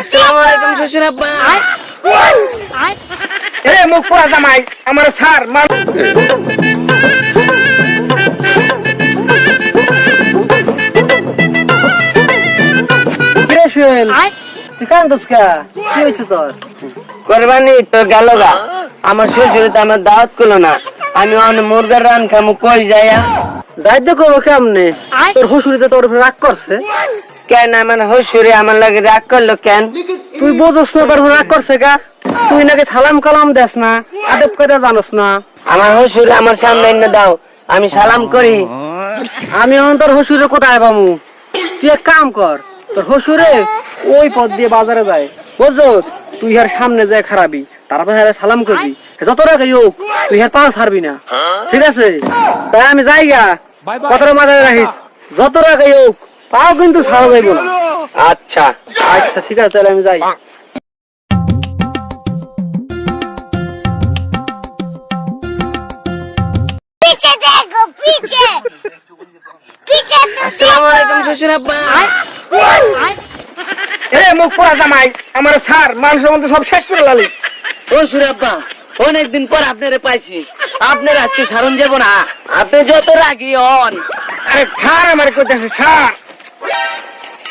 আসসালামু আলাইকুম শ্বশুর আব্বা। এ মুখ পোড়া জামাই আমার স্যার কোরবানি তো গেল গা, আমার শ্বশুর তো আমার দাওয়াত করলো না। আমি অনেক মুরগার রান খামু, কই যাইয়া দায়িত্ব করবো কেমনে? তোর হুসুরিতে তোর উপরে রাগ করছে। কেন আমার শ্বশুরে আমার লাগে রাগ করলো কেন? তুই বোঝস না তোর উপরে রাগ করছে গা? তুই নাকি সালাম কালাম দেস না, আদব করে জানোস না। আমার শ্বশুর আমার সামনে এনে দাও, আমি সালাম করি। আমি এখন তোর হুসুরে কোথায় পাবো? তুই এক কাম কর, তোর হুসুরে ওই পথ দিয়ে বাজারে যায়, বুঝছস? তুই আর সামনে যায় খারাপি, তারপর সালাম করবি। যত রাখি হোক তুই আর পা ছাড়বি না, ঠিক আছে? তাই আমি যাই গা, কথাটা মাথায় রাখিস। যত রাখি হোক পাও কিন্তু ছাড়া যাইব না। আচ্ছা আচ্ছা ঠিক আছে, তাহলে আমি যাই। पीछे देखो पीछे पीछे আসসালামু আলাইকুম শ্বশুর আব্বা। এ মুখ পোড়া জামাই আমার স্যার মানুষের মধ্যে সব শেষ করে লালি। শ্বশুর আব্বা, অনেকদিন পর আপনারে পাইছি। আপনার আজকে সারণ যাব না, আপনি যত রাগি হন। আরে স্যার আমার কোথায় স্যার?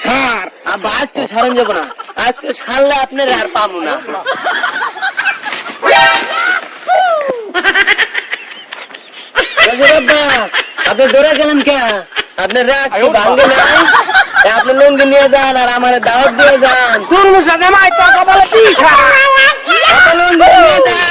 স্যার আব্বা আজকে সারণ যাব না, আজকে সারলে আপনার আর পাবো না। শ্বশুর আব্বা, আপনি দৌড়ে গেলেন কে? আপনার রাগ কি ভাঙ্গে নাই? আপনি লুঙ্গি নিয়ে যান আর আমার দাওয়াত দিয়ে যান। কোন মুসা জামাই তোর কপালে কি খা? আপনি লুঙ্গি নিয়ে যান।